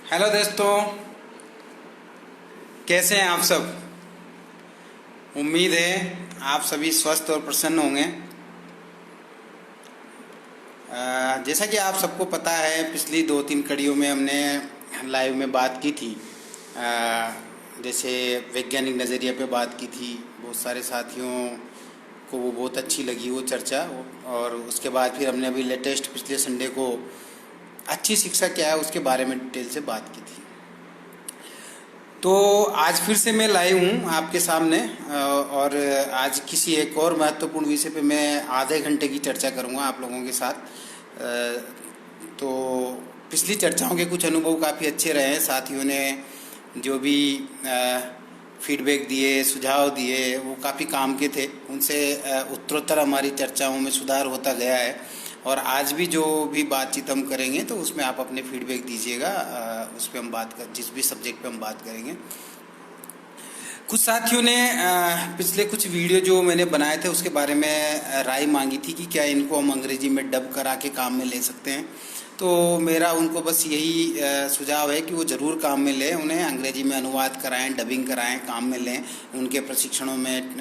Hello दोस्तों, कैसे हैं आप सब। उम्मीद है आप सभी स्वस्थ और प्रसन्न होंगे। जैसा कि आप सबको पता है, पिछली 2-3 कड़ियों में हमने लाइव में बात की थी। जैसे वैज्ञानिक नज़रिया पे बात की थी। बहुत सारे साथियों को वो बहुत अच्छी लगी वो चर्चा। और उसके बाद फिर हमने अभी लेटेस्ट पिछले संडे को अच्छी शिक्षा क्या है उसके बारे में डिटेल से बात की थी। तो आज फिर से मैं लाइव हूँ आपके सामने, और आज किसी एक और महत्वपूर्ण विषय पे मैं आधे घंटे की चर्चा करूँगा आप लोगों के साथ। तो पिछली चर्चाओं के कुछ अनुभव काफ़ी अच्छे रहे हैं। साथियों ने जो भी फीडबैक दिए, सुझाव दिए, वो काफ़ी काम के थे। उनसे उत्तरोत्तर हमारी चर्चाओं में सुधार होता गया है। और आज भी जो भी बातचीत हम करेंगे तो उसमें आप अपने फीडबैक दीजिएगा। उस पर हम बात कर, जिस भी सब्जेक्ट पे हम बात करेंगे। कुछ साथियों ने पिछले कुछ वीडियो जो मैंने बनाए थे उसके बारे में राय मांगी थी कि क्या इनको हम अंग्रेजी में डब करा के काम में ले सकते हैं। तो मेरा उनको बस यही सुझाव है कि वो ज़रूर काम में लें, उन्हें अंग्रेजी में अनुवाद कराएं, डबिंग कराएं, काम में लें उनके प्रशिक्षणों में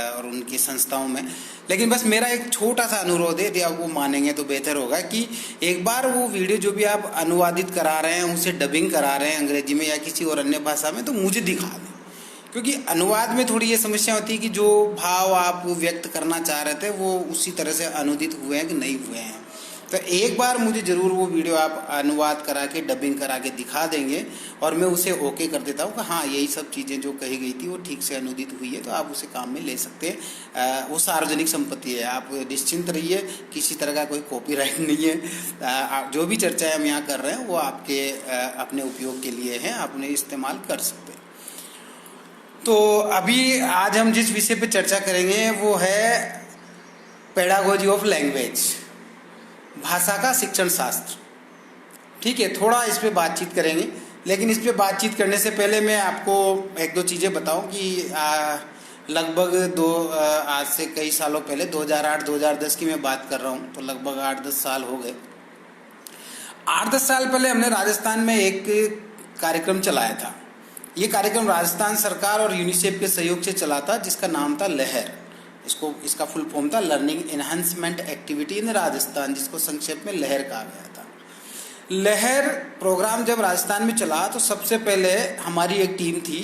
और उनकी संस्थाओं में। लेकिन बस मेरा एक छोटा सा अनुरोध है, यदि आप वो मानेंगे तो बेहतर होगा कि एक बार वो वीडियो जो भी आप अनुवादित करा रहे हैं, उसे डबिंग करा रहे हैं अंग्रेजी में या किसी और अन्य भाषा में, तो मुझे दिखा दें। क्योंकि अनुवाद में थोड़ी ये समस्या होती है कि जो भाव आप व्यक्त करना चाह रहे थे वो उसी तरह से अनुदित हुए हैं कि नहीं हुए हैं। तो एक बार मुझे ज़रूर वो वीडियो आप अनुवाद करा के, डबिंग करा के दिखा देंगे और मैं उसे ओके कर देता हूँ कि हाँ, यही सब चीज़ें जो कही गई थी वो ठीक से अनुदित हुई है, तो आप उसे काम में ले सकते हैं। वो सार्वजनिक संपत्ति है, आप निश्चिंत रहिए, किसी तरह का कोई कॉपीराइट नहीं है। जो भी चर्चाएँ हम यहाँ कर रहे हैं वो आपके अपने उपयोग के लिए हैं, आप उन्हें इस्तेमाल कर सकते हैं। तो अभी आज हम जिस विषय पे चर्चा करेंगे वो है पेडागोजी ऑफ लैंग्वेज, भाषा का शिक्षण शास्त्र। ठीक है, थोड़ा इस पे बातचीत करेंगे, लेकिन इस पे बातचीत करने से पहले मैं आपको एक दो चीज़ें बताऊं कि लगभग आज से कई सालों पहले 2008-2010 की मैं बात कर रहा हूं, तो लगभग 8-10 साल हो गए। 8-10 साल पहले हमने राजस्थान में एक कार्यक्रम चलाया था। ये कार्यक्रम राजस्थान सरकार और यूनिसेफ के सहयोग से चला था, जिसका नाम था लहर। इसका फुल फॉर्म था learning enhancement activity in Rajasthan, जिसको संक्षेप में लहर कहा गया था। लहर प्रोग्राम जब राजस्थान में चला तो सबसे पहले हमारी एक टीम थी,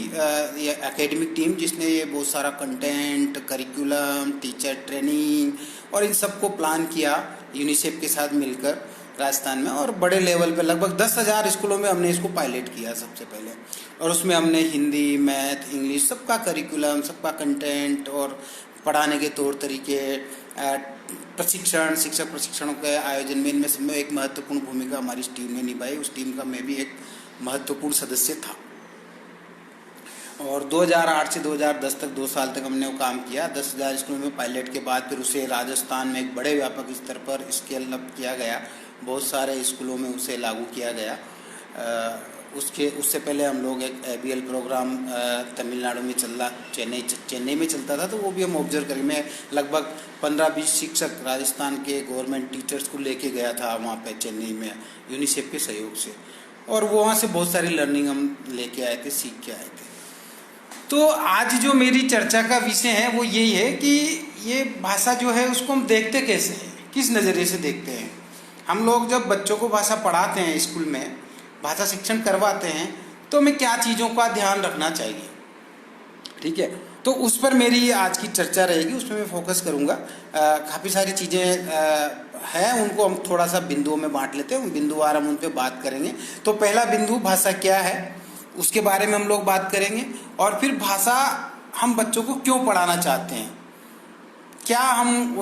ये एकेडमिक टीम, जिसने ये बहुत सारा कंटेंट, करिकुलम, टीचर ट्रेनिंग और इन सबको प्लान किया यूनिसेफ के साथ मिलकर राजस्थान में। और बड़े लेवल पे लगभग 10,000 स्कूलों में हमने इसको पायलट किया सबसे पहले। और उसमें हमने हिंदी, मैथ, इंग्लिश, सबका करिकुलम, सबका कंटेंट और पढ़ाने के तौर तरीके, प्रशिक्षण, शिक्षक प्रशिक्षणों के आयोजन में, इनमें सब में एक महत्वपूर्ण भूमिका हमारी इस टीम ने निभाई। उस टीम का मैं भी एक महत्वपूर्ण सदस्य था। और 2008 से 2010 तक 2 साल तक हमने वो काम किया। 10,000 स्कूलों में पायलट के बाद फिर उसे राजस्थान में एक बड़े व्यापक स्तर पर स्केल अप किया गया। बहुत सारे स्कूलों में उसे लागू किया गया। उससे पहले हम लोग एक ABL प्रोग्राम तमिलनाडु में चेन्नई में चलता था, तो वो भी हम ऑब्जर्व करें। मैं लगभग 15-20 शिक्षक राजस्थान के गवर्नमेंट टीचर्स को लेके गया था वहाँ पे चेन्नई में यूनिसेफ के सहयोग से, और वो वहाँ से बहुत सारी लर्निंग हम लेके आए थे, सीख के आए थे। तो आज जो मेरी चर्चा का विषय है वो यही है कि ये भाषा जो है उसको हम देखते कैसे हैं, किस नज़रिए से देखते हैं। हम लोग जब बच्चों को भाषा पढ़ाते हैं, स्कूल में भाषा शिक्षण करवाते हैं, तो हमें क्या चीज़ों का ध्यान रखना चाहिए। ठीक है, तो उस पर मेरी आज की चर्चा रहेगी, उसमें मैं फोकस करूँगा। काफ़ी सारी चीज़ें हैं, उनको हम थोड़ा सा बिंदुओं में बांट लेते हैं, बिंदुवार हम उन पर बात करेंगे। तो पहला बिंदु भाषा क्या है, उसके बारे में हम लोग बात करेंगे। और फिर भाषा हम बच्चों को क्यों पढ़ाना चाहते हैं, क्या हम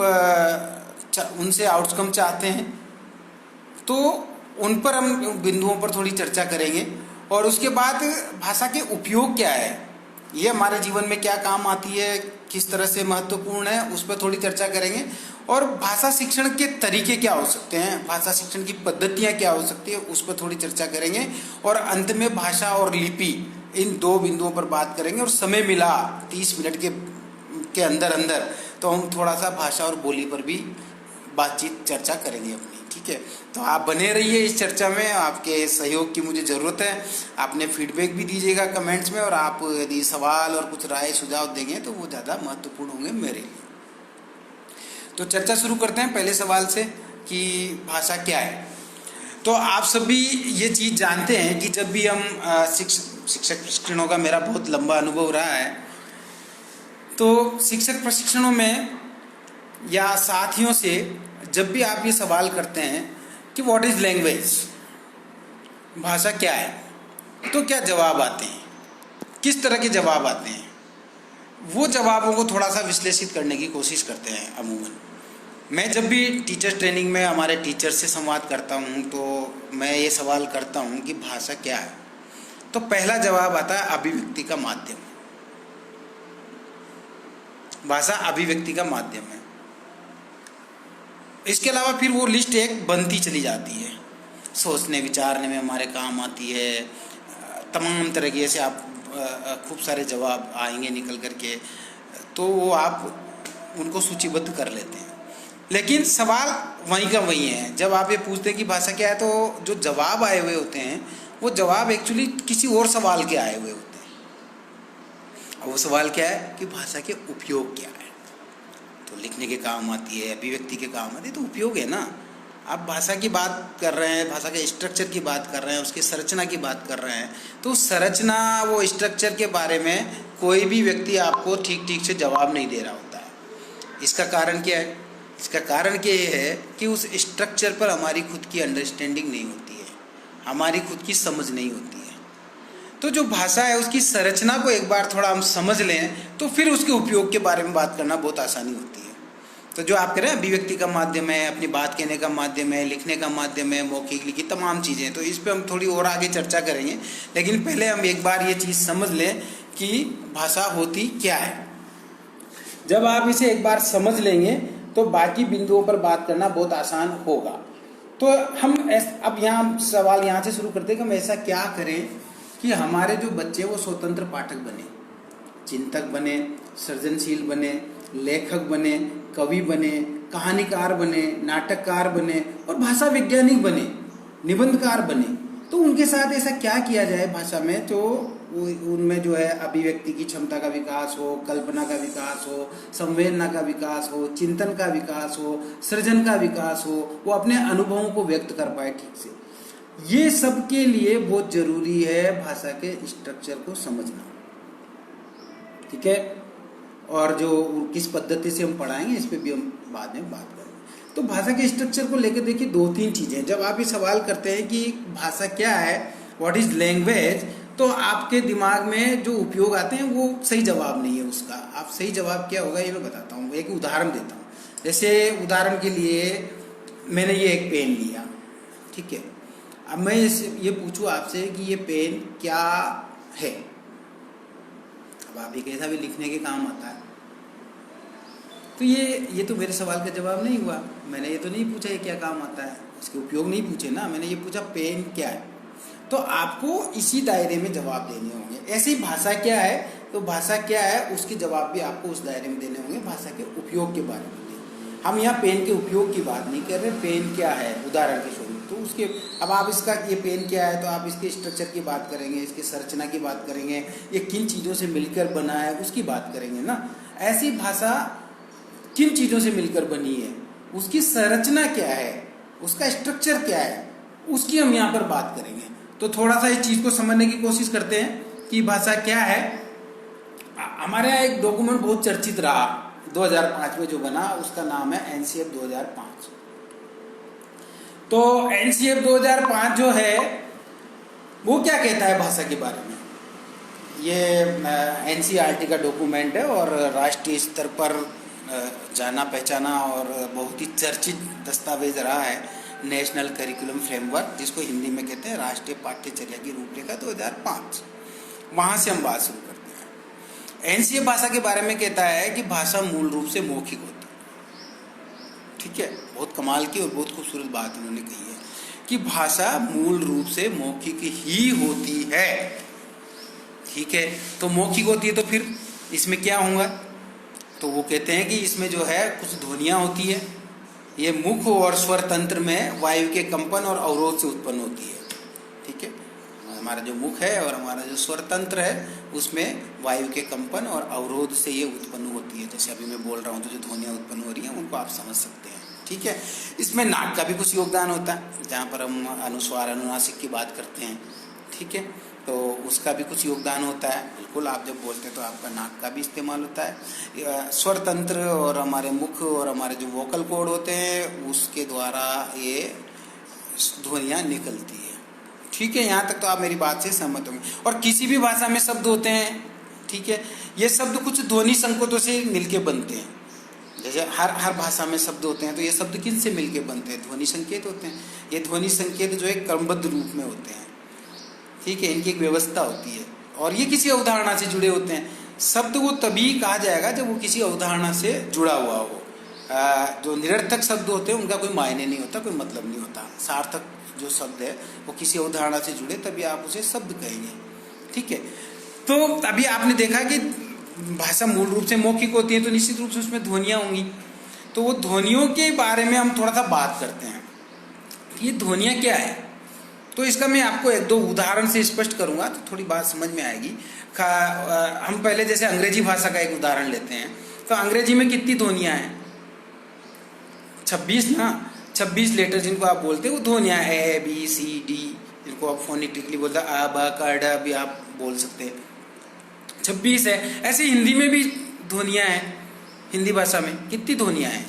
उनसे आउटकम चाहते हैं, तो उन पर हम बिंदुओं पर थोड़ी चर्चा करेंगे। और उसके बाद भाषा के उपयोग क्या है, ये हमारे जीवन में क्या काम आती है, किस तरह से महत्वपूर्ण है, उस पर थोड़ी चर्चा करेंगे। और भाषा शिक्षण के तरीके क्या हो सकते हैं, भाषा शिक्षण की पद्धतियाँ क्या हो सकती है, उस पर थोड़ी चर्चा करेंगे। और अंत में भाषा और लिपि, इन 2 बिंदुओं पर बात करेंगे। और समय मिला 30 मिनट के अंदर तो हम थोड़ा सा भाषा और बोली पर भी बातचीत चर्चा करेंगे अपनी। ठीक है, तो आप बने रहिए इस चर्चा में, आपके सहयोग की मुझे ज़रूरत है। आपने फीडबैक भी दीजिएगा कमेंट्स में, और आप यदि सवाल और कुछ राय सुझाव देंगे तो वो ज़्यादा महत्वपूर्ण होंगे मेरे लिए। तो चर्चा शुरू करते हैं पहले सवाल से कि भाषा क्या है। तो आप सभी ये चीज़ जानते हैं कि जब भी हम शिक्षक प्रशिक्षणों का मेरा बहुत लंबा अनुभव रहा है, तो शिक्षक प्रशिक्षणों में या साथियों से जब भी आप ये सवाल करते हैं कि व्हाट इज़ लैंग्वेज, भाषा क्या है, तो क्या जवाब आते हैं, किस तरह के जवाब आते हैं। वो जवाबों को थोड़ा सा विश्लेषित करने की कोशिश करते हैं। अमूमन मैं जब भी टीचर ट्रेनिंग में हमारे टीचर से संवाद करता हूँ तो मैं ये सवाल करता हूँ कि भाषा क्या है, तो पहला जवाब आता है अभिव्यक्ति का माध्यम। भाषा अभिव्यक्ति का माध्यम है। इसके अलावा फिर वो लिस्ट एक बनती चली जाती है, सोचने विचारने में हमारे काम आती है, तमाम तरह के ऐसे आप खूब सारे जवाब आएंगे निकल करके, तो वो आप उनको सूचीबद्ध कर लेते हैं। लेकिन सवाल वहीं का वहीं है। जब आप ये पूछते हैं कि भाषा क्या है, तो जो जवाब आए हुए होते हैं वो जवाब एक्चुअली किसी और सवाल के आए हुए होते हैं। और वो सवाल क्या है कि भाषा के उपयोग क्या है। तो लिखने के काम आती है, अभिव्यक्ति के काम आती है, तो उपयोग है ना। आप भाषा की बात कर रहे हैं, भाषा के स्ट्रक्चर की बात कर रहे हैं, उसकी संरचना की बात कर रहे हैं, तो संरचना वो स्ट्रक्चर के बारे में कोई भी व्यक्ति आपको ठीक से जवाब नहीं दे रहा होता है। इसका कारण क्या है? इसका कारण क्या है कि उस स्ट्रक्चर पर हमारी खुद की अंडरस्टैंडिंग नहीं होती है, हमारी खुद की समझ नहीं होती है। तो जो भाषा है उसकी संरचना को एक बार थोड़ा हम समझ लें तो फिर उसके उपयोग के बारे में बात करना बहुत आसानी होती है। तो जो आप कह रहे हैं अभिव्यक्ति का माध्यम है, अपनी बात कहने का माध्यम है, लिखने का माध्यम है, मौखिक लिखित तमाम चीज़ें, तो इस पर हम थोड़ी और आगे चर्चा करेंगे। लेकिन पहले हम एक बार ये चीज़ समझ लें कि भाषा होती क्या है। जब आप इसे एक बार समझ लेंगे तो बाकी बिंदुओं पर बात करना बहुत आसान होगा। तो हम अब यहाँ सवाल यहाँ से शुरू करते हैं कि हम ऐसा क्या करें कि हमारे जो बच्चे वो स्वतंत्र पाठक बने, चिंतक बने, सृजनशील बने, लेखक बने, कवि बने, कहानीकार बने, नाटककार बने और भाषा वैज्ञानिक बने, निबंधकार बने। तो उनके साथ ऐसा क्या किया जाए भाषा में तो उनमें जो है अभिव्यक्ति की क्षमता का विकास हो, कल्पना का विकास हो, संवेदना का विकास हो, चिंतन का विकास हो, सृजन का विकास हो, वो अपने अनुभवों को व्यक्त कर पाए ठीक से। ये सब के लिए बहुत जरूरी है भाषा के स्ट्रक्चर को समझना, ठीक है। और जो किस पद्धति से हम पढ़ाएंगे इस पे भी हम बाद में बात करेंगे। तो भाषा के स्ट्रक्चर को लेकर देखिए 2-3 चीजें। जब आप ये सवाल करते हैं कि भाषा क्या है, व्हाट इज लैंग्वेज, तो आपके दिमाग में जो उपयोग आते हैं वो सही जवाब नहीं है उसका। आप सही जवाब क्या होगा ये मैं बताता हूँ, एक उदाहरण देता हूँ। जैसे उदाहरण के लिए मैंने ये एक पेन लिया, ठीक है। अब मैं ये पूछूं आपसे कि ये पेन क्या है, अब आप ये कैसा भी लिखने के काम आता है, तो ये तो मेरे सवाल का जवाब नहीं हुआ। मैंने ये तो नहीं पूछा ये क्या काम आता है, उसके उपयोग नहीं पूछे ना, मैंने ये पूछा पेन क्या है। तो आपको इसी दायरे में जवाब देने होंगे। ऐसे ही भाषा क्या है, तो भाषा क्या है उसके जवाब भी आपको उस दायरे में देने होंगे, भाषा के उपयोग के बारे में। हम यहाँ पेन के उपयोग की बात नहीं कर रहे, पेन क्या है उदाहरण के स्वरूप। तो उसके अब आप इसका ये पेन क्या है तो आप इसके स्ट्रक्चर की बात करेंगे, इसकी संरचना की बात करेंगे, ये किन चीज़ों से मिलकर बना है उसकी बात करेंगे ना। ऐसी भाषा किन चीज़ों से मिलकर बनी है, उसकी संरचना क्या है, उसका स्ट्रक्चर क्या है, उसकी हम यहाँ पर बात करेंगे। तो थोड़ा सा इस चीज़ को समझने की कोशिश करते हैं कि भाषा क्या है। हमारे यहाँ एक डॉक्यूमेंट बहुत चर्चित रहा 2005 में जो बना, उसका नाम है एनसीएफ 2005। तो एनसीएफ 2005 जो है वो क्या कहता है भाषा के बारे में। ये एनसीईआरटी का डॉक्यूमेंट है और राष्ट्रीय स्तर पर जाना पहचाना और बहुत ही चर्चित दस्तावेज रहा है, नेशनल करिकुलम फ्रेमवर्क, जिसको हिंदी में कहते हैं राष्ट्रीय पाठ्यचर्या की रूपरेखा 2005। वहाँ से हम बात शुरू करते हैं। एनसीईआरटी भाषा के बारे में कहता है कि भाषा मूल रूप से मौखिक होती है, ठीक है। बहुत कमाल की और बहुत खूबसूरत बात उन्होंने कही है कि भाषा मूल रूप से मौखिक ही होती है, ठीक है। तो मौखिक होती है तो फिर इसमें क्या होगा, तो वो कहते हैं कि इसमें जो है कुछ ध्वनियाँ होती है, ये मुख और स्वर तंत्र में वायु के कंपन और अवरोध से उत्पन्न होती है। ठीक है, हमारा जो मुख है और हमारा जो स्वर तंत्र है उसमें वायु के कंपन और अवरोध से ये उत्पन्न होती है। जैसे अभी मैं बोल रहा हूँ तो जो ध्वनियाँ उत्पन्न हो रही हैं उनको आप समझ सकते हैं। ठीक है, इसमें नाक का भी कुछ योगदान होता है, जहाँ पर हम अनुस्वार अनुनासिक की बाक करते हैं। ठीक है, तो उसका भी कुछ योगदान होता है। बिल्कुल, आप जब बोलते हैं तो आपका नाक का भी इस्तेमाल होता है। स्वर तंत्र और हमारे मुख और हमारे जो वोकल कॉर्ड होते हैं उसके द्वारा ये ध्वनियाँ निकलती है। ठीक है, यहाँ तक तो आप मेरी बात से सहमत होंगे। और किसी भी भाषा में शब्द होते हैं, ठीक है, ये शब्द कुछ ध्वनि संकेतों से मिलके बनते हैं। जैसे हर भाषा में शब्द होते हैं तो ये शब्द किन से मिलके बनते हैं? ध्वनि संकेत होते हैं। ये ध्वनि संकेत जो है क्रमबद्ध रूप में होते हैं। ठीक है, इनकी एक व्यवस्था होती है और ये किसी अवधारणा से जुड़े होते हैं। शब्द वो तभी कहा जाएगा जब वो किसी अवधारणा से जुड़ा हुआ हो। जो निरर्थक शब्द होते हैं उनका कोई मायने नहीं होता, कोई मतलब नहीं होता। सार्थक जो शब्द है वो किसी अवधारणा से जुड़े तभी आप उसे शब्द कहेंगे। ठीक है, तो अभी आपने देखा कि भाषा मूल रूप से मौखिक होती है तो निश्चित रूप से उसमें ध्वनियाँ होंगी। तो वो ध्वनियों के बारे में हम थोड़ा सा बात करते हैं। ये ध्वनियाँ क्या है, तो इसका मैं आपको एक दो उदाहरण से स्पष्ट करूंगा तो थोड़ी बात समझ में आएगी। हम पहले जैसे अंग्रेजी भाषा का एक उदाहरण लेते हैं। तो अंग्रेजी में कितनी ध्वनियाँ हैं? 26 ना, 26 लेटर जिनको आप बोलते हैं वो ध्वनियाँ ए बी सी डी, जिनको आप फोनेटिकली बोलते हैं आ बा का डा भी आप बोल सकते हैं, 26 है। ऐसे हिंदी में भी ध्वनियाँ हैं। हिंदी भाषा में कितनी ध्वनियाँ हैं?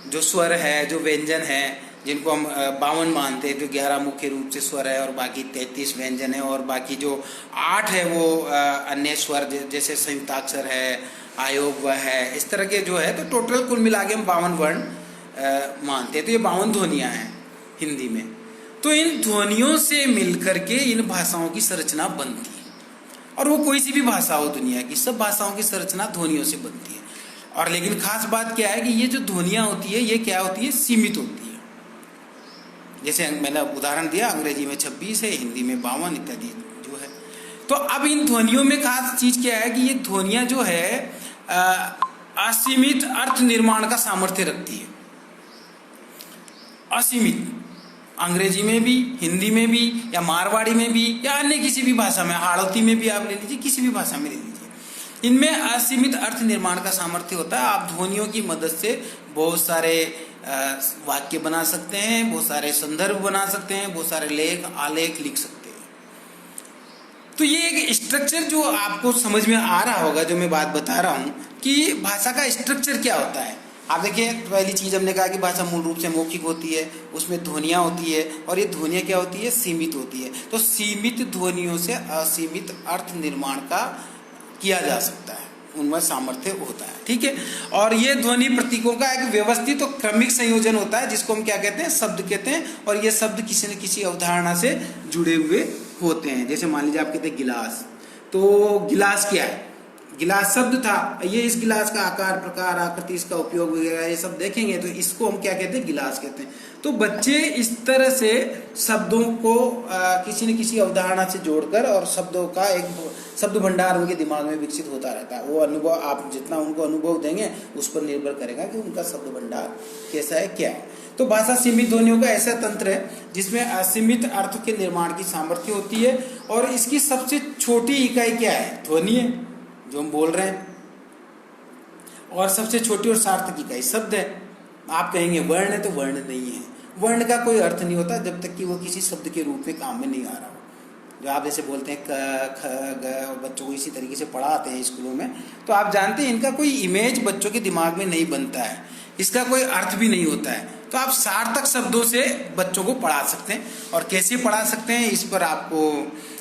जो स्वर है, जो व्यंजन है, जिनको हम 52 मानते हैं, जो 11 मुख्य रूप से स्वर है और बाकी 33 व्यंजन है और बाकी जो 8 है वो अन्य स्वर जैसे संयुक्ताक्षर है, आयोग है, इस तरह के जो है। तो टोटल कुल मिला के हम 52 वर्ण मानते हैं। तो ये 52 ध्वनियाँ हैं हिंदी में। तो इन ध्वनियों से मिलकर के इन भाषाओं की संरचना बनती है। और वो कोई सी भी भाषा हो, दुनिया की सब भाषाओं की संरचना ध्वनियों से बनती है। और लेकिन खास बात क्या है कि ये जो ध्वनियाँ होती है ये क्या होती है? सीमित होती है। जैसे मैंने उदाहरण दिया, अंग्रेजी में 26 है, हिंदी में 52 इत्यादि जो है। तो अब इन ध्वनियों में खास चीज क्या है कि ये ध्वनियाँ जो है असीमित अर्थ निर्माण का सामर्थ्य रखती है। असीमित, अंग्रेजी में भी, हिंदी में भी, या मारवाड़ी में भी, या अन्य किसी भी भाषा में, हाड़ौती में भी आप ले लीजिए, किसी भी भाषा में ले लीजिए, इनमें असीमित अर्थ निर्माण का सामर्थ्य होता है। आप ध्वनियों की मदद से बहुत सारे वाक्य बना सकते हैं, बहुत सारे संदर्भ बना सकते हैं, बहुत सारे लेख आलेख लिख सकते हैं। तो ये एक स्ट्रक्चर जो आपको समझ में आ रहा होगा, जो मैं बात बता रहा हूँ कि भाषा का स्ट्रक्चर क्या होता है। आप देखिए, पहली चीज हमने कहा कि भाषा मूल रूप से मौखिक होती है, उसमें ध्वनियाँ होती है और ये ध्वनियाँ क्या होती है? सीमित होती है। तो सीमित ध्वनियों से असीमित अर्थ निर्माण का किया जा सकता है, उनमें सामर्थ्य होता है। ठीक है, और ये ध्वनि प्रतीकों का एक व्यवस्थित और क्रमिक संयोजन होता है, जिसको हम क्या कहते हैं? शब्द कहते हैं। और ये शब्द किसी न किसी अवधारणा से जुड़े हुए होते हैं। जैसे मान लीजिए आप कहते हैं गिलास, तो गिलास क्या है? गिलास शब्द था, ये इस गिलास का आकार, प्रकार, आकृति, इसका उपयोग वगैरह ये सब देखेंगे तो इसको हम क्या कहते हैं? गिलास कहते हैं। तो बच्चे इस तरह से शब्दों को किसी न किसी अवधारणा से जोड़कर और शब्दों का एक शब्द भंडार उनके दिमाग में विकसित होता रहता है। वो अनुभव आप जितना उनको अनुभव देंगे उस पर निर्भर करेगा कि उनका शब्द भंडार कैसा है, क्या है। तो भाषा सीमित ध्वनियों का ऐसा तंत्र है जिसमें असीमित अर्थ के निर्माण की सामर्थ्य होती है। और इसकी सबसे छोटी इकाई क्या है? ध्वनि है, जो हम बोल रहे हैं। और सबसे छोटी और सार्थक इकाई शब्द है। आप कहेंगे वर्ण है, तो वर्ण नहीं है। वर्ण का कोई अर्थ नहीं होता जब तक कि वो किसी शब्द के रूप में काम में नहीं आ रहा हो। जो आप जैसे बोलते हैं क ख ग, बच्चों को इसी तरीके से पढ़ाते हैं स्कूलों में, तो आप जानते हैं इनका कोई इमेज बच्चों के दिमाग में नहीं बनता है, इसका कोई अर्थ भी नहीं होता है। तो आप सार्थक शब्दों से बच्चों को पढ़ा सकते हैं। और कैसे पढ़ा सकते हैं, इस पर आपको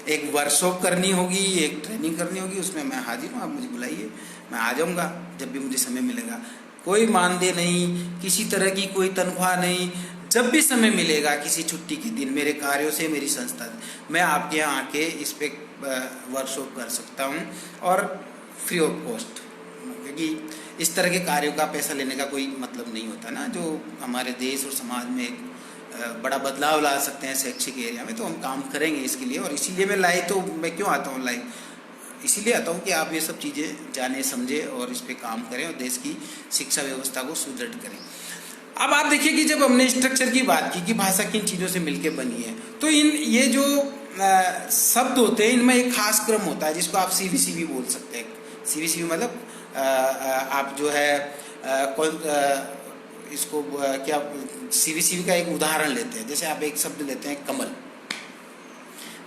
एक वर्कशॉप करनी होगी, एक ट्रेनिंग करनी होगी। उसमें मैं हाजिर हूँ, आप मुझे बुलाइए, मैं आ जाऊँगा जब भी मुझे समय मिलेगा। कोई मानदेय नहीं, किसी तरह की कोई तनख्वाह नहीं। जब भी समय मिलेगा, किसी छुट्टी के दिन, मेरे कार्यों से, मेरी संस्था, मैं आपके यहाँ आके इस पे वर्कशॉप कर सकता हूँ और फ्री ऑफ कॉस्ट। क्योंकि इस तरह के कार्यों का पैसा लेने का कोई मतलब नहीं होता ना, जो हमारे देश और समाज में एक बड़ा बदलाव ला सकते हैं शैक्षिक एरिया में। तो हम काम करेंगे इसके लिए। और इसीलिए मैं लाइव, तो मैं क्यों आता हूँ लाइव? इसीलिए आता हूँ कि आप ये सब चीज़ें जाने समझे और इस पे काम करें और देश की शिक्षा व्यवस्था को सुदृढ़ करें। अब आप देखिए कि जब हमने स्ट्रक्चर की बात की कि भाषा किन चीज़ों से मिलकर बनी है, तो ये जो शब्द होते हैं इनमें एक खास क्रम होता है जिसको आप सीवीसी भी बोल सकते हैं। सीवीसी मतलब आप जो है इसको क्या सीवीसी का एक उदाहरण लेते हैं। जैसे आप एक शब्द लेते हैं कमल,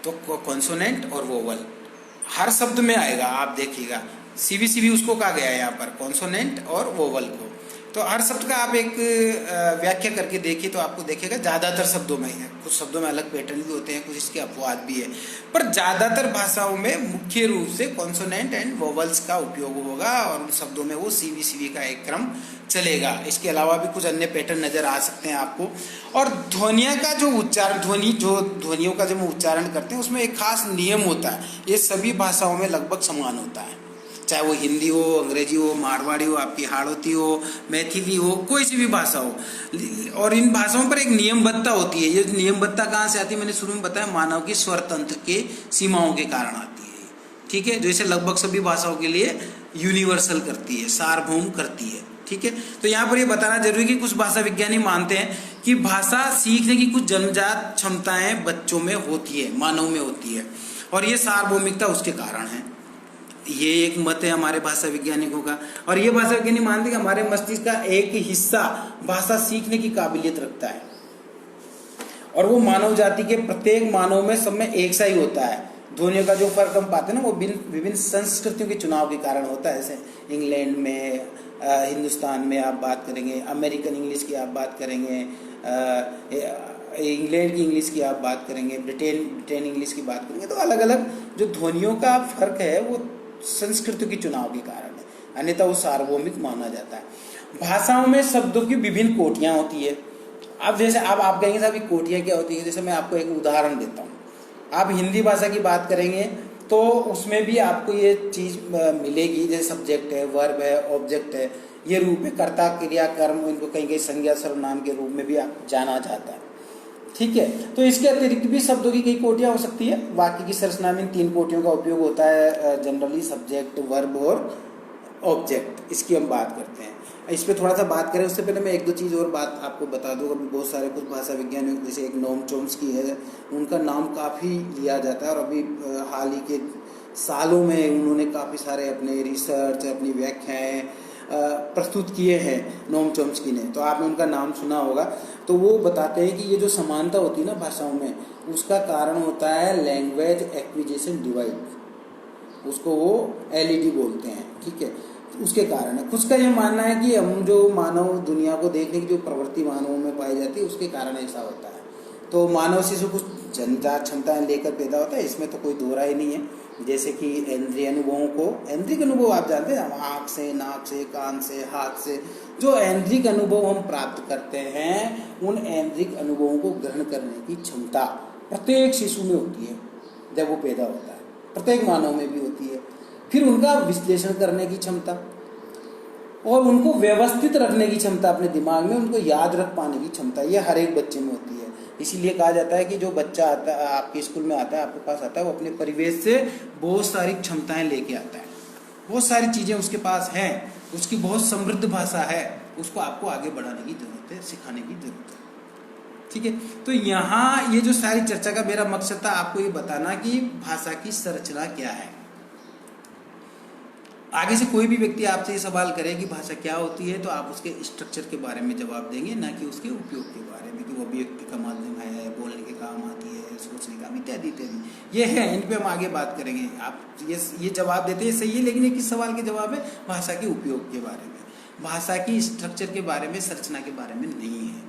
तो कॉन्सोनेंट और वोवल हर शब्द में आएगा। आप देखिएगा सीवीसी उसको कहा गया है यहाँ पर, कॉन्सोनेंट और वोवल को। तो हर शब्द का आप एक व्याख्या करके देखिए तो आपको देखिएगा ज़्यादातर शब्दों में है, कुछ शब्दों में अलग पैटर्न भी होते हैं, कुछ इसके अपवाद भी है, पर ज़्यादातर भाषाओं में मुख्य रूप से कॉन्सोनेंट एंड वोवल्स का उपयोग होगा और उन शब्दों में वो सीवीसीवी का एक क्रम चलेगा। इसके अलावा भी कुछ अन्य पैटर्न नज़र आ सकते हैं आपको। और ध्वनिया का जो उच्चारण, ध्वनियों का जब हम उच्चारण करते हैं उसमें एक खास नियम होता है। ये सभी भाषाओं में लगभग समान होता है, चाहे वो हिंदी हो, अंग्रेजी हो, मारवाड़ी हो, आपकी हाड़ौती हो, मैथिली हो, कोई सी भी भाषा हो। और इन भाषाओं पर एक नियमबद्धता होती है। ये नियमबद्धता कहाँ से आती है, मैंने शुरू में बताया, मानव की स्वर तंत्र के सीमाओं के कारण आती है। ठीक है, जो इसे लगभग सभी भाषाओं के लिए यूनिवर्सल करती है, सार्वभौम करती है। ठीक है, तो यहाँ पर ये बताना जरूरी कि कुछ भाषा विज्ञानी मानते हैं कि भाषा सीखने की कुछ जन्मजात क्षमताएं बच्चों में होती है, मानव में होती है, और ये सार्वभौमिकता उसके कारण है। ये एक मत है हमारे भाषा वैज्ञानिकों का। और ये भाषा वैज्ञानिक मानते हैं कि हमारे मस्तिष्क का एक हिस्सा भाषा सीखने की काबिलियत रखता है, और वो मानव जाति के प्रत्येक मानव में सब में एक सा ही होता है। ध्वनियों का जो फर्क हम पाते हैं ना, वो विभिन्न संस्कृतियों के चुनाव के कारण होता है। जैसे इंग्लैंड में, हिंदुस्तान में आप बात करेंगे, अमेरिकन इंग्लिश की आप बात करेंगे, इंग्लैंड की इंग्लिश की आप बात करेंगे, ब्रिटेन इंग्लिश की बात करेंगे, तो अलग अलग जो ध्वनियों का फर्क है वो संस्कृति के चुनाव के कारण है, अन्यथा वो सार्वभौमिक माना जाता है। भाषाओं में शब्दों की विभिन्न कोटियां होती है। अब जैसे आप कहेंगे साहब कोटियां क्या होती है, जैसे मैं आपको एक उदाहरण देता हूँ। आप हिंदी भाषा की बात करेंगे तो उसमें भी आपको ये चीज मिलेगी, जैसे सब्जेक्ट है, वर्ब है, ऑब्जेक्ट है, ये रूप है, कर्ता, क्रिया, कर्म, इनको कहीं कहीं संज्ञा सर्वनाम के रूप में भी जाना जाता है। ठीक है, तो इसके अतिरिक्त भी शब्दों की कई कोटियां हो सकती है। वाक्य की संरचना में इन 3 कोटियों का उपयोग होता है जनरली, सब्जेक्ट, वर्ब और ऑब्जेक्ट। इसकी हम बात करते हैं। इस पर थोड़ा सा बात करें उससे पहले मैं एक दो चीज़ और बात आपको बता दूँ। अभी बहुत सारे कुछ भाषा विज्ञानी, जैसे एक नोम चोम्स्की है, उनका नाम काफ़ी लिया जाता है, और अभी हाल ही के सालों में उन्होंने काफ़ी सारे अपने रिसर्च, अपनी व्याख्याएँ प्रस्तुत किए हैं नोम चोम्स्की ने, तो आपने उनका नाम सुना होगा। तो वो बताते हैं कि ये जो समानता होती है ना भाषाओं में, उसका कारण होता है लैंग्वेज एक्विजिशन डिवाइड, उसको वो एलईडी बोलते हैं। ठीक है, उसके कारण है। कुछ का ये मानना है कि हम जो मानव दुनिया को देखने की जो प्रवृत्ति मानवों में पाई जाती है उसके कारण ऐसा होता है। तो मानव से जो कुछ जन्मजात क्षमताएं लेकर पैदा होता है, इसमें तो कोई दो राय नहीं है। जैसे कि इंद्रिय अनुभवों को, इंद्रिय अनुभव आप जानते हैं, आँख से, नाक से, कान से, हाथ से जो इंद्रिय अनुभव हम प्राप्त करते हैं, उन इंद्रिय अनुभवों को ग्रहण करने की क्षमता प्रत्येक शिशु में होती है जब वो पैदा होता है, प्रत्येक मानव में भी होती है। फिर उनका विश्लेषण करने की क्षमता और उनको व्यवस्थित रखने की क्षमता अपने दिमाग में, उनको याद रख पाने की क्षमता, ये हर एक बच्चे में होती है। इसीलिए कहा जाता है कि जो बच्चा आता है आपके स्कूल में आता है, आपके पास आता है, वो अपने परिवेश से बहुत सारी क्षमताएं लेके आता है, बहुत सारी चीज़ें उसके पास हैं, उसकी बहुत समृद्ध भाषा है, उसको आपको आगे बढ़ाने की जरूरत है, सिखाने की जरूरत है। ठीक है, तो यहाँ ये जो सारी चर्चा का मेरा मकसद था आपको ये बताना कि भाषा की संरचना क्या है। आगे से कोई भी व्यक्ति आपसे ये सवाल करे कि भाषा क्या होती है, तो आप उसके स्ट्रक्चर के बारे में जवाब देंगे, ना कि उसके उपयोग के बारे में, कि वो अभिव्यक्ति का माध्यम है, बोलने के काम आती है, सोचने का इत्यादि इत्यादि। ये है, इन पे हम आगे बात करेंगे। आप ये जवाब देते हैं सही है, लेकिन एक सवाल के जवाब है भाषा के उपयोग के बारे में, भाषा की स्ट्रक्चर के बारे में, संरचना के बारे में नहीं है।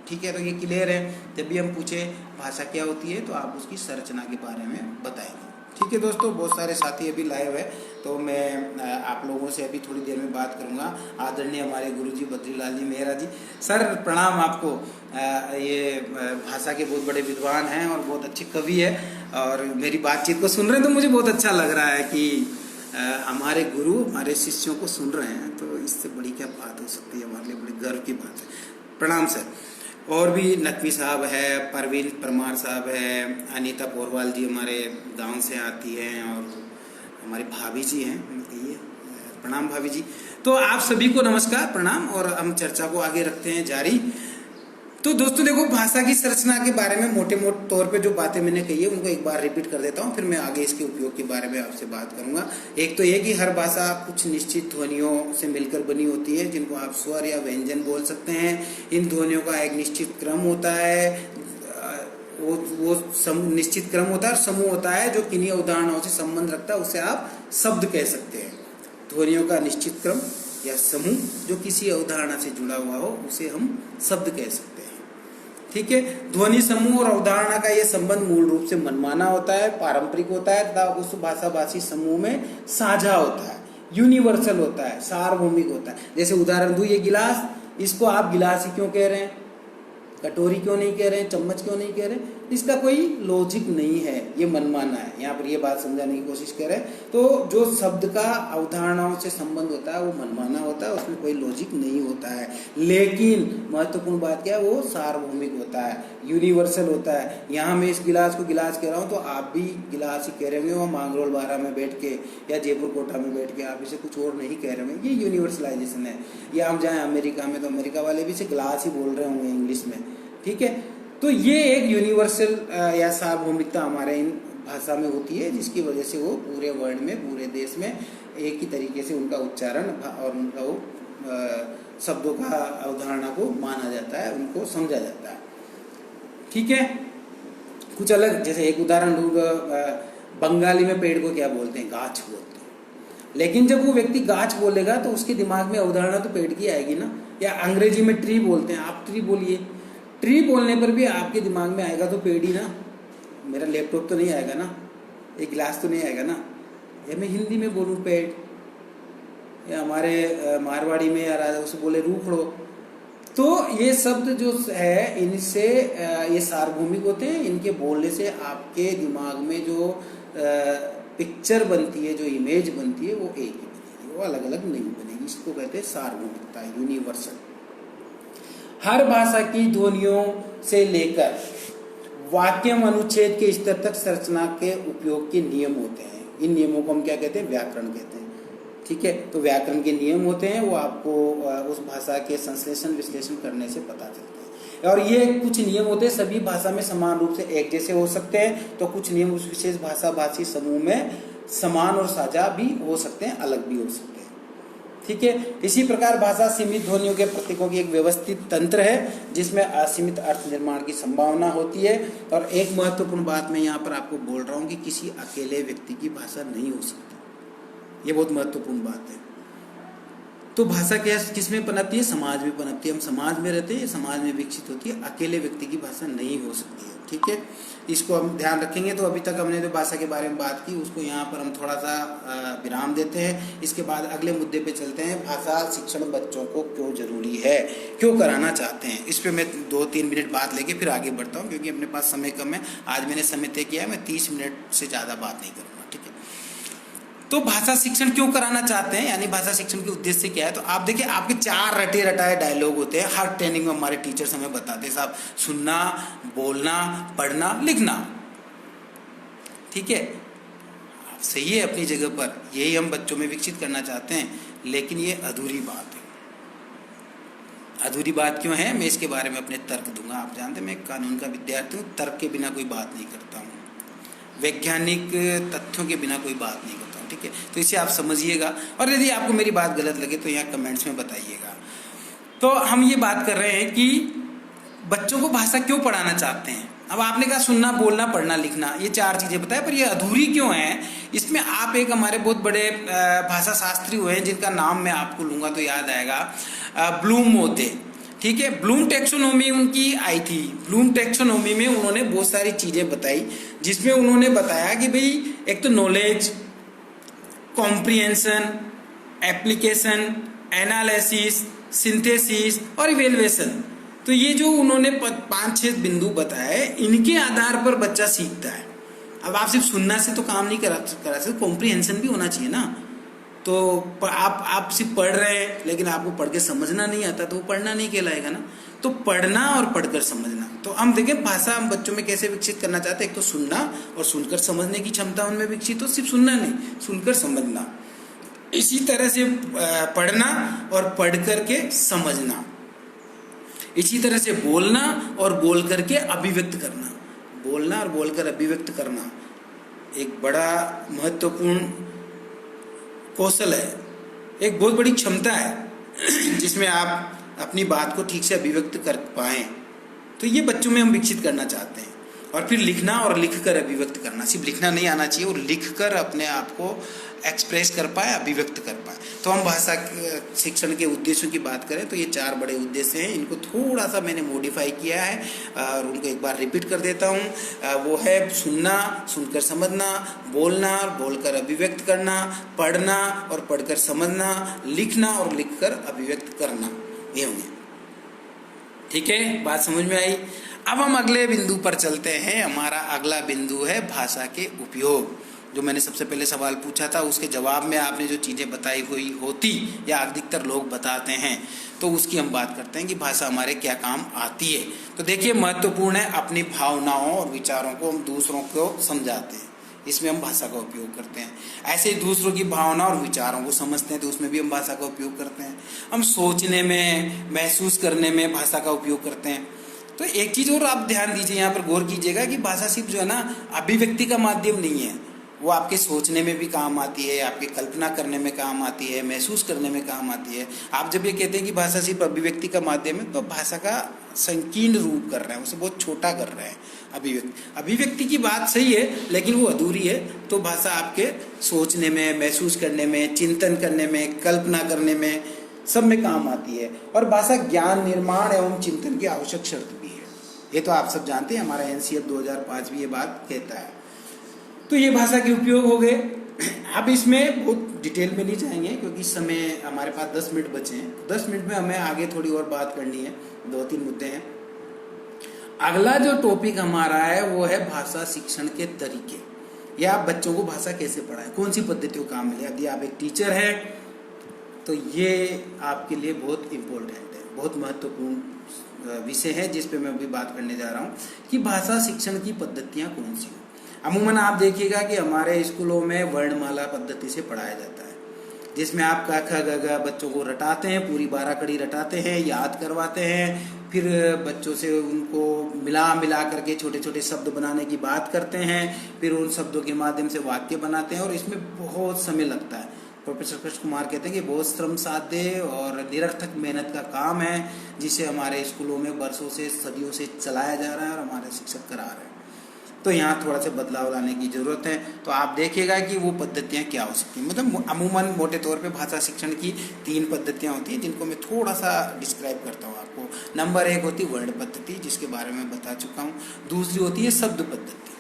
ठीक है, तो ये क्लियर है। जब भी हम पूछे भाषा क्या होती है, तो आप उसकी संरचना के बारे में बताएंगे। ठीक है दोस्तों, बहुत सारे साथी अभी लाइव है, तो मैं आप लोगों से अभी थोड़ी देर में बात करूंगा। आदरणीय हमारे गुरुजी बद्रीलाल जी मेहरा जी, सर प्रणाम आपको। ये भाषा के बहुत बड़े विद्वान हैं और बहुत अच्छे कवि है, और मेरी बातचीत को सुन रहे हैं तो मुझे बहुत अच्छा लग रहा है कि हमारे गुरु हमारे शिष्यों को सुन रहे हैं, तो इससे बड़ी क्या बात हो सकती है, हमारे लिए बड़ी गर्व की बात है। प्रणाम सर। और भी नकवी साहब है, परवीन परमार साहब है, अनीता पोरवाल जी हमारे गांव से आती हैं, और हमारी भाभी जी हैं, ये प्रणाम भाभी जी। तो आप सभी को नमस्कार, प्रणाम। और हम चर्चा को आगे रखते हैं जारी। तो दोस्तों देखो, भाषा की संरचना के बारे में मोटे मोटे तौर पे जो बातें मैंने कही है उनको एक बार रिपीट कर देता हूँ, फिर मैं आगे इसके उपयोग के बारे में आपसे बात करूंगा। एक तो ये कि हर भाषा कुछ निश्चित ध्वनियों से मिलकर बनी होती है, जिनको आप स्वर या व्यंजन बोल सकते हैं। इन ध्वनियों का एक निश्चित क्रम होता है, वो निश्चित क्रम होता है और समूह होता है जो किन्हीं उदाहरणों से संबंध रखता है, उसे आप शब्द कह सकते हैं। ध्वनियों का निश्चित क्रम या समूह जो किसी अवधारणा से जुड़ा हुआ हो, उसे हम शब्द कह सकते हैं। ठीक है। ध्वनि समूह और अवधारणा का यह संबंध मूल रूप से मनमाना होता है, पारंपरिक होता है तथा उस भाषाभाषी समूह में साझा होता है, यूनिवर्सल होता है, सार्वभौमिक होता है। जैसे उदाहरण दूं, ये गिलास, इसको आप गिलास ही क्यों कह रहे हैं, कटोरी क्यों नहीं कह रहे हैं, चम्मच क्यों नहीं कह रहे हैं? इसका कोई लॉजिक नहीं है, ये मनमाना है। यहाँ पर ये बात समझाने की कोशिश कर रहे हैं। तो जो शब्द का अवधारणाओं से संबंध होता है वो मनमाना होता है, उसमें कोई लॉजिक नहीं होता है। लेकिन महत्वपूर्ण बात क्या है, वो सार्वभौमिक होता है, यूनिवर्सल होता है। यहाँ मैं इस गिलास को गिलास कह रहा हूँ तो आप भी गिलास ही कह रहे होंगे, वहाँ मांगरोल बारा में बैठ के या जयपुर कोटा में बैठ के आप इसे कुछ और नहीं कह रहे होंगे। ये यूनिवर्सलाइजेशन है। या हम जाएँ अमेरिका में तो अमेरिका वाले भी इसे गिलास ही बोल रहे होंगे इंग्लिश में। ठीक है। तो ये एक यूनिवर्सल या सार्वभौमिकता हमारे इन भाषा में होती है, जिसकी वजह से वो पूरे वर्ल्ड में, पूरे देश में एक ही तरीके से उनका उच्चारण और उनका वो शब्दों का अवधारणा को माना जाता है, उनको समझा जाता है। ठीक है। कुछ अलग, जैसे एक उदाहरण दूंगा, बंगाली में पेड़ को क्या बोलते हैं, गाछ बोलते हैं। लेकिन जब वो व्यक्ति गाछ बोलेगा तो उसके दिमाग में अवधारणा तो पेड़ की आएगी ना। या अंग्रेजी में ट्री बोलते हैं, आप ट्री बोलिए, ट्री बोलने पर भी आपके दिमाग में आएगा तो पेड़ ही ना। मेरा लैपटॉप तो नहीं आएगा ना, एक गिलास तो नहीं आएगा ना। या मैं हिंदी में बोलूँ पेड़, या हमारे मारवाड़ी में या राजा उसे बोले रूखड़ो, तो ये शब्द जो है इनसे ये सार्वभौमिक होते हैं। इनके बोलने से आपके दिमाग में जो पिक्चर बनती है, जो इमेज बनती है, वो एक ही बनेगी, वो अलग अलग नहीं बनेगी। इसको कहते हैं सार्वभौमिकता, यूनिवर्सल। हर भाषा की ध्वनियों से लेकर वाक्यम अनुच्छेद के स्तर तक संरचना के उपयोग के नियम होते हैं। इन नियमों को हम क्या कहते हैं, व्याकरण कहते हैं। ठीक है। तो व्याकरण के नियम होते हैं, वो आपको उस भाषा के संश्लेषण विश्लेषण करने से पता चलता है। और ये कुछ नियम होते हैं, सभी भाषा में समान रूप से एक जैसे हो सकते हैं, तो कुछ नियम उस विशेष भाषा भाषी समूह में समान और साझा भी हो सकते हैं, अलग भी हो सकते हैं। ठीक है। इसी प्रकार भाषा सीमित ध्वनियों के प्रतीकों की एक व्यवस्थित तंत्र है, जिसमें असीमित अर्थ निर्माण की संभावना होती है। और एक महत्वपूर्ण बात मैं यहाँ पर आपको बोल रहा हूँ कि किसी अकेले व्यक्ति की भाषा नहीं हो सकती, ये बहुत महत्वपूर्ण बात है। तो भाषा किसमें पनपती है, समाज में पनपती है। हम समाज में रहते हैं, समाज में विकसित होती है, अकेले व्यक्ति की भाषा नहीं हो सकती है। ठीक है। इसको हम ध्यान रखेंगे। तो अभी तक हमने जो भाषा के बारे में बात की, उसको यहाँ पर हम थोड़ा सा विराम देते हैं। इसके बाद अगले मुद्दे पे चलते हैं, भाषा शिक्षण बच्चों को क्यों जरूरी है, क्यों कराना चाहते हैं। इस पर मैं 2-3 मिनट बात लेके फिर आगे बढ़ता हूँ, क्योंकि अपने पास समय कम है। आज मैंने समय तय किया है, मैं 30 मिनट से ज़्यादा बात नहीं करूँगा। ठीक है। तो भाषा शिक्षण क्यों कराना चाहते हैं, यानी भाषा शिक्षण के उद्देश्य क्या है। तो आप देखिए, आपके 4 रटे रटाए डायलॉग होते हैं। हर ट्रेनिंग में हमारे टीचर्स हमें बताते हैं, साहब सुनना, बोलना, पढ़ना, लिखना। ठीक है। सही है अपनी जगह पर, यही हम बच्चों में विकसित करना चाहते हैं। लेकिन ये अधूरी बात है। अधूरी बात क्यों है, मैं इसके बारे में अपने तर्क दूंगा। आप जानते हैं मैं कानून का विद्यार्थी हूँ, तर्क के बिना कोई बात नहीं करता हूँ, वैज्ञानिक तथ्यों के बिना कोई बात नहीं करता हूँ। ठीक है। तो इसे आप समझिएगा, और यदि आपको मेरी बात गलत लगे तो यहाँ कमेंट्स में बताइएगा। तो हम ये बात कर रहे हैं कि बच्चों को भाषा क्यों पढ़ाना चाहते हैं। अब आपने कहा सुनना, बोलना, पढ़ना, लिखना, ये 4 चीज़ें बताए, पर ये अधूरी क्यों हैं। इसमें आप एक हमारे बहुत बड़े भाषा शास्त्री हुए हैं, जिनका नाम मैं आपको लूँगा तो याद आएगा, ब्लूम होते। ठीक है। ब्लूम टेक्सोनोमी उनकी आई थी। ब्लूम टेक्सोनोमी में उन्होंने बहुत सारी चीज़ें बताई, जिसमें उन्होंने बताया कि भाई एक तो knowledge, comprehension, application, analysis, synthesis और इवेल्युएशन। तो ये जो उन्होंने 5-6 बिंदु बताए, इनके आधार पर बच्चा सीखता है। अब आप सिर्फ सुनना से तो काम नहीं करा सकते, कॉम्प्रिहेंशन भी होना चाहिए ना। तो आप सिर्फ पढ़ रहे हैं, लेकिन आपको पढ़ के समझना नहीं आता, तो वो पढ़ना नहीं कहलाएगा ना। तो पढ़ना और पढ़कर समझना। तो हम देखें भाषा हम बच्चों में कैसे विकसित करना चाहते हैं। एक तो सुनना और सुनकर समझने की क्षमता उनमें विकसित हो, सिर्फ सुनना नहीं, सुनकर समझना। इसी तरह से पढ़ना और पढ़ करके समझना, इसी तरह से बोलना और बोल करके अभिव्यक्त करना। बोलना और बोलकर अभिव्यक्त करना एक बड़ा महत्वपूर्ण कौशल है, एक बहुत बड़ी क्षमता है जिसमें आप अपनी बात को ठीक से अभिव्यक्त कर पाएं। तो ये बच्चों में हम विकसित करना चाहते हैं। और फिर लिखना और लिखकर अभिव्यक्त करना, सिर्फ लिखना नहीं आना चाहिए, और लिखकर अपने आप को एक्सप्रेस कर पाए, अभिव्यक्त कर पाए। तो हम भाषा शिक्षण के उद्देश्यों की बात करें तो ये 4 बड़े उद्देश्य हैं। इनको थोड़ा सा मैंने मॉडिफाई किया है और उनको एक बार रिपीट कर देता हूँ। वो है सुनना, सुनकर समझना, बोलना और बोलकर अभिव्यक्त करना, पढ़ना और पढ़कर समझना, लिखना और लिखकर अभिव्यक्त करना। ये होंगे। ठीक है, बात समझ में आई। अब हम अगले बिंदु पर चलते हैं। हमारा अगला बिंदु है भाषा के उपयोग। जो मैंने सबसे पहले सवाल पूछा था उसके जवाब में आपने जो चीज़ें बताई हुई होती या अधिकतर लोग बताते हैं, तो उसकी हम बात करते हैं कि भाषा हमारे क्या काम आती है। तो देखिए, महत्वपूर्ण है, अपनी भावनाओं और विचारों को हम दूसरों को समझाते हैं, इसमें हम भाषा का उपयोग करते हैं। ऐसे ही दूसरों की भावना और विचारों को समझते हैं तो उसमें भी हम भाषा का उपयोग करते हैं। हम सोचने में, महसूस करने में भाषा का उपयोग करते हैं। तो एक चीज़ और आप ध्यान दीजिए, यहाँ पर गौर कीजिएगा कि भाषा सिर्फ जो है ना अभिव्यक्ति का माध्यम नहीं है, वो आपके सोचने में भी काम आती है, आपके कल्पना करने में काम आती है, महसूस करने में काम आती है। आप जब ये कहते हैं कि भाषा सिर्फ अभिव्यक्ति का माध्यम है, तो भाषा का संकीर्ण रूप कर रहे हैं, उसे बहुत छोटा कर रहे हैं। अभिव्यक्ति की बात सही है, लेकिन वो अधूरी है। तो भाषा आपके सोचने में, महसूस करने में, चिंतन करने में, कल्पना करने में, सब में काम आती है। और भाषा ज्ञान निर्माण एवं चिंतन की आवश्यक शर्त भी है। ये तो आप सब जानते हैं, हमारा एनसीएफ 2005 भी ये बात कहता है। तो ये भाषा के उपयोग हो गए। अब इसमें बहुत डिटेल में नहीं जाएंगे क्योंकि समय हमारे पास 10 मिनट बचे हैं। 10 मिनट में हमें आगे थोड़ी और बात करनी है, 2-3 मुद्दे हैं। अगला जो टॉपिक हमारा है वो है भाषा शिक्षण के तरीके, या आप बच्चों को भाषा कैसे पढ़ाएं, कौन सी पद्धतियों काम मिले। यदि आप एक टीचर हैं तो ये आपके लिए बहुत इम्पोर्टेंट है, बहुत महत्वपूर्ण विषय है जिस पे मैं अभी बात करने जा रहा हूँ कि भाषा शिक्षण की पद्धतियाँ कौन सी हो। अमूमन आप देखिएगा कि हमारे स्कूलों में वर्णमाला पद्धति से पढ़ाया जाता है, जिसमें आप क ख ग घ बच्चों को रटाते हैं, पूरी 12 कड़ी रटाते हैं, याद करवाते हैं, फिर बच्चों से उनको मिला करके छोटे छोटे शब्द बनाने की बात करते हैं, फिर उन शब्दों के माध्यम से वाक्य बनाते हैं और इसमें बहुत समय लगता है। प्रोफेसर कृष्ण कुमार कहते हैं कि बहुत श्रम साध्य और निरर्थक मेहनत का काम है, जिसे हमारे स्कूलों में वर्षों से, सदियों से चलाया जा रहा है और हमारे शिक्षक करा रहे हैं। तो यहाँ थोड़ा सा बदलाव लाने की जरूरत है। तो आप देखिएगा कि वो पद्धतियाँ क्या हो सकती हैं। मतलब अमूमन मोटे तौर पे भाषा शिक्षण की 3 पद्धतियाँ होती हैं, जिनको मैं थोड़ा सा डिस्क्राइब करता हूँ आपको। नंबर 1 होती है वर्ण पद्धति, जिसके बारे में बता चुका हूँ। दूसरी होती है शब्द पद्धति।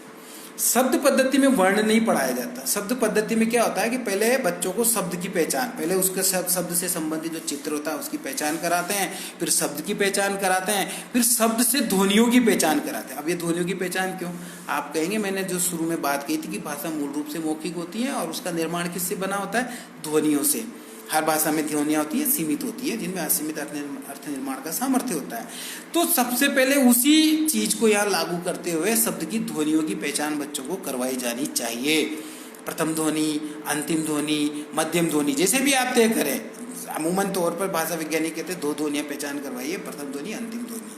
शब्द पद्धति में वर्ण नहीं पढ़ाया जाता। शब्द पद्धति में क्या होता है कि पहले बच्चों को शब्द की पहचान, पहले उसके शब्द से संबंधित जो चित्र होता है उसकी पहचान कराते हैं, फिर शब्द की पहचान कराते हैं, फिर शब्द से ध्वनियों की पहचान कराते हैं। अब ये ध्वनियों की पहचान क्यों? आप कहेंगे मैंने जो शुरू में बात की थी कि भाषा मूल रूप से मौखिक होती है और उसका निर्माण किससे बना होता है? ध्वनियों से। हर भाषा में ध्वनियाँ होती है, सीमित होती है, जिनमें असीमित अर्थ निर्माण का सामर्थ्य होता है। तो सबसे पहले उसी चीज को यहाँ लागू करते हुए शब्द की ध्वनियों की पहचान बच्चों को करवाई जानी चाहिए। प्रथम ध्वनि, अंतिम ध्वनि, मध्यम ध्वनि, जैसे भी आप तय करें। अमूमन तौर पर भाषा वैज्ञानिक कहते हैं 2 ध्वनियाँ पहचान करवाइए, प्रथम ध्वनि, अंतिम ध्वनि।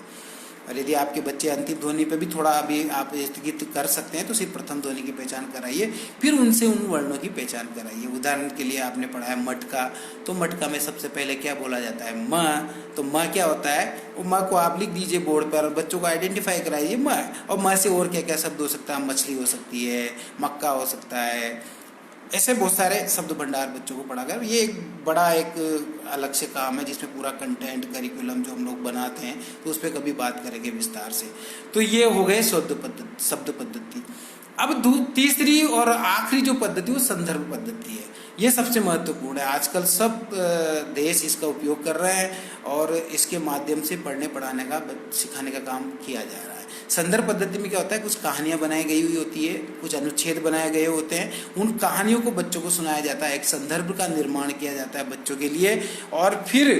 और यदि आपके बच्चे अंतिम ध्वनि पे भी थोड़ा अभी आप स्थगित कर सकते हैं तो सिर्फ प्रथम ध्वनि की पहचान कराइए, फिर उनसे उन वर्णों की पहचान कराइए। उदाहरण के लिए आपने पढ़ा है मटका, तो मटका में सबसे पहले क्या बोला जाता है? म। तो म क्या होता है? वो म को आप लिख दीजिए बोर्ड पर, बच्चों को आइडेंटिफाई कराइए म। और म से और क्या क्या शब्द हो सकता है? मछली हो सकती है, मक्का हो सकता है, ऐसे बहुत सारे शब्द भंडार बच्चों को पढ़ाकर। ये एक बड़ा एक अलग से काम है जिसमें पूरा कंटेंट, करिकुलम जो हम लोग बनाते हैं, तो उस पर कभी बात करेंगे विस्तार से। तो ये हो गए शब्द पद्धति। अब तीसरी और आखिरी जो पद्धति वो संदर्भ पद्धति है। ये सबसे महत्वपूर्ण है। आजकल सब देश इसका उपयोग कर रहे हैं और इसके माध्यम से पढ़ने पढ़ाने का, सिखाने का काम किया जा रहा है। संदर्भ पद्धति में क्या होता है? कुछ कहानियां बनाई गई हुई होती है, कुछ अनुच्छेद बनाए गए होते हैं, उन कहानियों को बच्चों को सुनाया जाता है, एक संदर्भ का निर्माण किया जाता है बच्चों के लिए, और फिर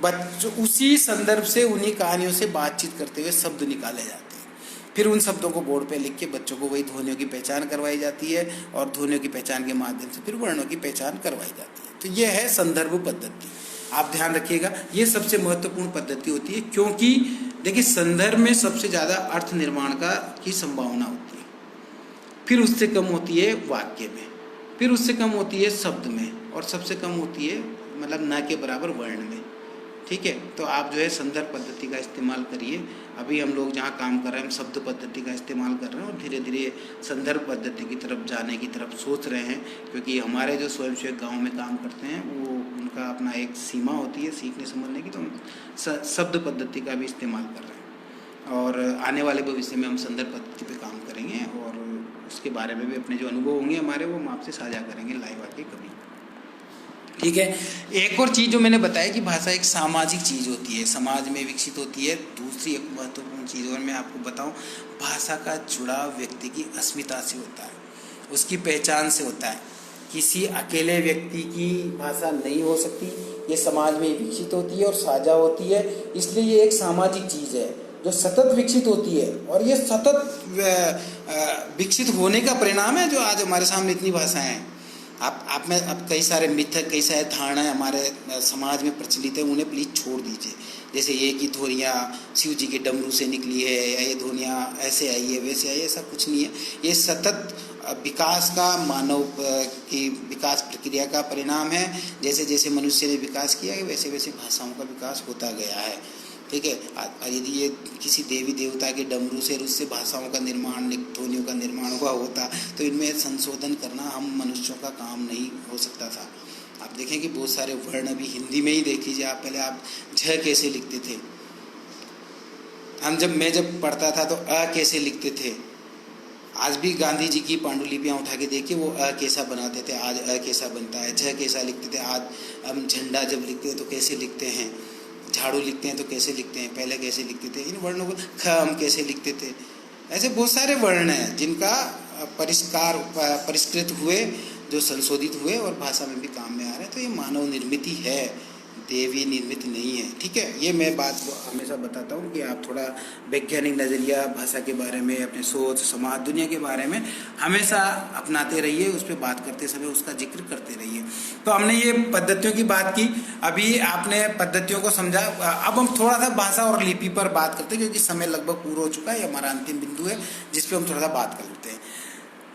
बच्चों उसी संदर्भ से, उन्हीं कहानियों से बातचीत करते हुए शब्द निकाले जाते हैं। फिर उन शब्दों को बोर्ड पे लिख के बच्चों को वही ध्वनियों की पहचान करवाई जाती है और ध्वनियों की पहचान के माध्यम से फिर वर्णों की पहचान करवाई जाती है। तो ये है संदर्भ पद्धति। आप ध्यान रखिएगा, ये सबसे महत्वपूर्ण पद्धति होती है, क्योंकि देखिए संदर्भ में सबसे ज़्यादा अर्थ निर्माण की संभावना होती है, फिर उससे कम होती है वाक्य में, फिर उससे कम होती है शब्द में, और सबसे कम होती है मतलब न के बराबर वर्ण में। ठीक है, तो आप जो है संदर्भ पद्धति का इस्तेमाल करिए। अभी हम लोग जहाँ काम कर रहे हैं हम शब्द पद्धति का इस्तेमाल कर रहे हैं और धीरे धीरे संदर्भ पद्धति की तरफ जाने की तरफ सोच रहे हैं, क्योंकि हमारे जो स्वयंसेवक गांव में काम करते हैं वो उनका अपना एक सीमा होती है सीखने समझने की, तो हम शब्द पद्धति का भी इस्तेमाल कर रहे हैं और आने वाले भविष्य में हम संदर्भ पद्धति पर काम करेंगे और उसके बारे में भी अपने जो अनुभव होंगे हमारे वो हम आपसे साझा करेंगे लाइव आके कभी। ठीक है, एक और चीज़ जो मैंने बताया कि भाषा एक सामाजिक चीज़ होती है, समाज में विकसित होती है। दूसरी एक महत्वपूर्ण चीज़ और मैं आपको बताऊं, भाषा का जुड़ाव व्यक्ति की अस्मिता से होता है, उसकी पहचान से होता है। किसी अकेले व्यक्ति की भाषा नहीं हो सकती, ये समाज में विकसित होती है और साझा होती है, इसलिए ये एक सामाजिक चीज़ है जो सतत विकसित होती है और ये सतत विकसित होने का परिणाम है जो आज हमारे सामने इतनी भाषाएं हैं। आप में अब कई सारे मिथ, कई सारे धारणाएं हमारे समाज में प्रचलित है, उन्हें प्लीज़ छोड़ दीजिए। जैसे ये कि ध्वनियाँ शिव जी के डमरू से निकली है या ये ध्वनियाँ ऐसे आई है वैसे आई है, ऐसा कुछ नहीं है। ये सतत विकास का, मानव की विकास प्रक्रिया का परिणाम है। जैसे जैसे मनुष्य ने विकास किया है वैसे वैसे भाषाओं का विकास होता गया है। ठीक है, यदि ये किसी देवी देवता के डमरू से उससे भाषाओं का निर्माण, ध्वनियों का निर्माण हुआ होता तो इनमें संशोधन करना हम मनुष्यों का काम नहीं हो सकता था। आप देखें कि बहुत सारे वर्ण अभी हिंदी में ही देख लीजिए आप, पहले आप झ कैसे लिखते थे, मैं जब पढ़ता था तो अ कैसे लिखते थे। आज भी गांधी जी की पांडुलिपियाँ उठा के देखिए, वो अ कैसा बनाते थे, आज अ कैसा बनता है। झ कैसा लिखते थे, आज हम झंडा जब लिखते हैं तो कैसे लिखते हैं, झाड़ू लिखते हैं तो कैसे लिखते हैं, पहले कैसे लिखते थे। इन वर्णों को ख हम कैसे लिखते थे। ऐसे बहुत सारे वर्ण हैं जिनका परिष्कृत हुए, जो संशोधित हुए और भाषा में भी काम में आ रहे हैं। तो ये मानव निर्मित है, देवी निर्मित नहीं है। ठीक है, ये मैं बात हमेशा बताता हूँ कि आप थोड़ा वैज्ञानिक नज़रिया भाषा के बारे में, अपने सोच, समाज, दुनिया के बारे में हमेशा अपनाते रहिए, उस पर बात करते समय उसका जिक्र करते रहिए। तो हमने ये पद्धतियों की बात की, अभी आपने पद्धतियों को समझा। अब हम थोड़ा सा भाषा और लिपि पर बात करते हैं, क्योंकि समय लगभग पूरा हो चुका है, ये हमारा अंतिम बिंदु है जिस पर हम थोड़ा सा बात कर लेते हैं।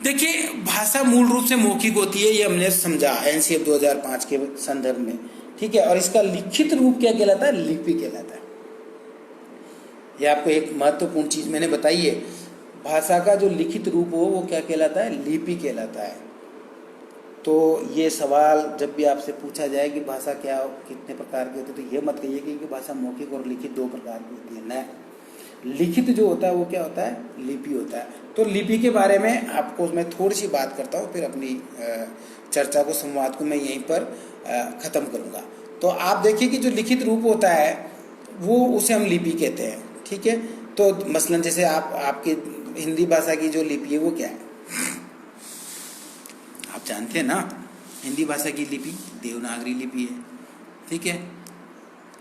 देखिए, भाषा मूल रूप से मौखिक होती है, ये हमने समझा NCF 2005 के संदर्भ में। ठीक है, और इसका लिखित रूप क्या कहलाता है, लिपि कहलाता है। ये आपको एक महत्वपूर्ण चीज मैंने बताई है, भाषा का जो लिखित रूप हो वो क्या कहलाता है, लिपि कहलाता है। तो ये सवाल जब भी आपसे पूछा जाए कि भाषा क्या, कितने प्रकार की होती है, तो ये मत कहिए कि भाषा मौखिक और लिखित दो प्रकार की होती है। न, लिखित जो होता है वो क्या होता है, लिपि होता है। तो लिपि के बारे में आपको मैं थोड़ी सी बात करता हूँ, फिर अपनी चर्चा को, संवाद को मैं यहीं पर ख़त्म करूँगा। तो आप देखिए कि जो लिखित रूप होता है वो उसे हम लिपि कहते हैं। ठीक है, तो मसलन जैसे आपकी हिंदी भाषा की जो लिपि है वो क्या है, आप जानते हैं ना, हिंदी भाषा की लिपि देवनागरी लिपि है। ठीक है,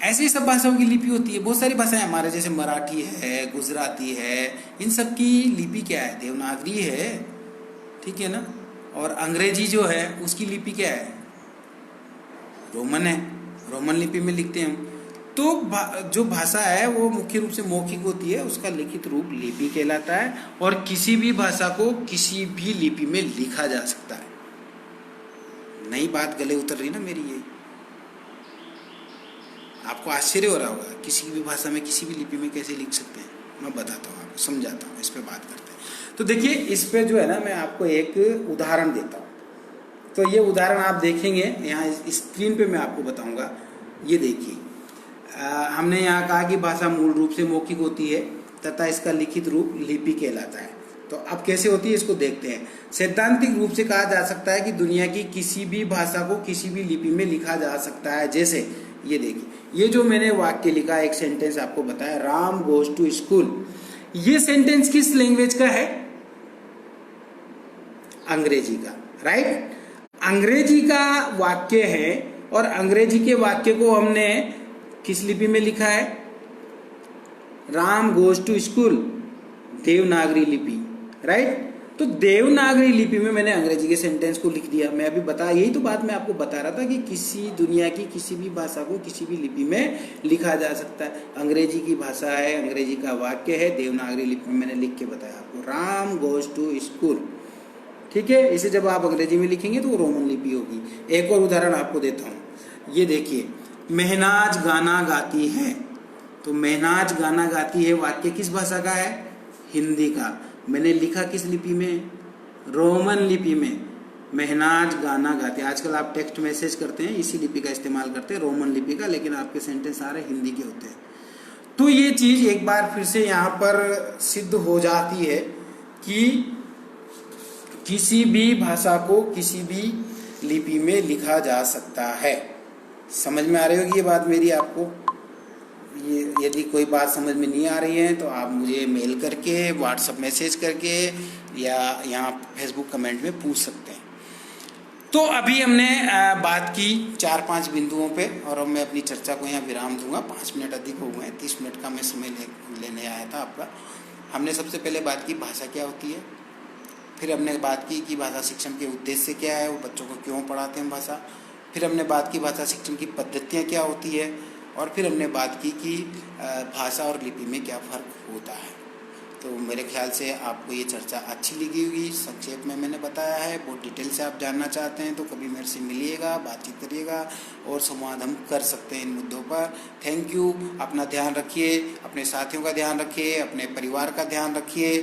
ऐसे ही सब भाषाओं की लिपि होती है। बहुत सारी भाषाएं हमारे जैसे मराठी है, गुजराती है, इन सब की लिपि क्या है, देवनागरी है। ठीक है ना, और अंग्रेजी जो है उसकी लिपि क्या है, रोमन है, रोमन लिपि में लिखते हैं हम। तो जो भाषा है वो मुख्य रूप से मौखिक होती है, उसका लिखित रूप लिपि कहलाता है, और किसी भी भाषा को किसी भी लिपि में लिखा जा सकता है। नई बात गले उतर रही ना मेरी, ये आपको आश्चर्य हो रहा होगा, किसी भी भाषा में किसी भी लिपि में कैसे लिख सकते हैं। मैं बताता हूँ आपको, समझाता हूँ, इस पर बात करते हैं। तो देखिए, इस पे जो है ना, मैं आपको एक उदाहरण देता हूँ। तो ये उदाहरण आप देखेंगे यहाँ स्क्रीन पे, मैं आपको बताऊंगा। ये देखिए, हमने यहाँ कहा कि भाषा मूल रूप से मौखिक होती है तथा इसका लिखित रूप लिपि कहलाता है। तो अब कैसे होती है इसको देखते हैं। सैद्धांतिक रूप से कहा जा सकता है कि दुनिया की किसी भी भाषा को किसी भी लिपि में लिखा जा सकता है। जैसे ये देखिए, ये जो मैंने वाक्य लिखा, एक सेंटेंस आपको बताया, राम गोज टू स्कूल। ये सेंटेंस किस लैंग्वेज का है, अंग्रेजी का, राइट। अंग्रेजी का वाक्य है और अंग्रेजी के वाक्य को हमने किस लिपि में लिखा है, Ram goes to school, Devanagari लिपि, राइट। तो देवनागरी लिपि में मैंने अंग्रेजी के सेंटेंस को लिख दिया। मैं अभी यही तो बात मैं आपको बता रहा था कि किसी दुनिया की किसी भी भाषा को किसी भी लिपि में लिखा जा सकता है। अंग्रेजी की भाषा है, अंग्रेजी का वाक्य है, देवनागरी लिपि में मैंने लिख के बताया आपको, राम गोज टू स्कूल। ठीक है, इसे जब आप अंग्रेजी में लिखेंगे तो वो रोमन लिपि होगी। एक और उदाहरण आपको देता हूँ, ये देखिए, महनाज गाना गाती है। तो महनाज गाना गाती है वाक्य किस भाषा का है? हिंदी का। मैंने लिखा किस लिपि में? रोमन लिपि में। महनाज गाना गाती है। आजकल आप टेक्स्ट मैसेज करते हैं इसी लिपि का इस्तेमाल करते हैं, रोमन लिपि का, लेकिन आपके सेंटेंस सारे हिंदी के होते हैं। तो ये चीज एक बार फिर से यहाँ पर सिद्ध हो जाती है कि किसी भी भाषा को किसी भी लिपि में लिखा जा सकता है। समझ में आ रही होगी ये बात मेरी आपको? ये यदि कोई बात समझ में नहीं आ रही है तो आप मुझे मेल करके, व्हाट्सएप मैसेज करके या यहाँ फेसबुक कमेंट में पूछ सकते हैं। तो अभी हमने बात की 4-5 बिंदुओं पे, और अब मैं अपनी चर्चा को यहाँ विराम दूंगा। 5 मिनट अधिक हो गए हैं, 30 मिनट का मैं समय लेने आया था आपका। हमने सबसे पहले बात की भाषा क्या होती है, फिर हमने बात की कि भाषा शिक्षण के उद्देश्य क्या है, वो बच्चों को क्यों पढ़ाते हैं भाषा, फिर हमने बात की भाषा शिक्षण की पद्धतियाँ क्या होती है, और फिर हमने बात की कि भाषा और लिपि में क्या फ़र्क होता है। तो मेरे ख्याल से आपको ये चर्चा अच्छी लगी होगी। संक्षेप में मैंने बताया है, बहुत डिटेल से आप जानना चाहते हैं तो कभी मेरे से मिलिएगा, बातचीत करिएगा और संवाद हम कर सकते हैं इन मुद्दों पर। Thank you. अपना ध्यान रखिए, अपने साथियों का ध्यान रखिए, अपने परिवार का ध्यान रखिए,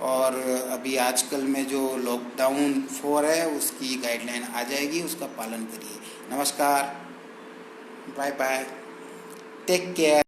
और अभी आजकल में जो लॉकडाउन 4 है उसकी गाइडलाइन आ जाएगी, उसका पालन करिए। नमस्कार, बाय बाय, टेक केयर।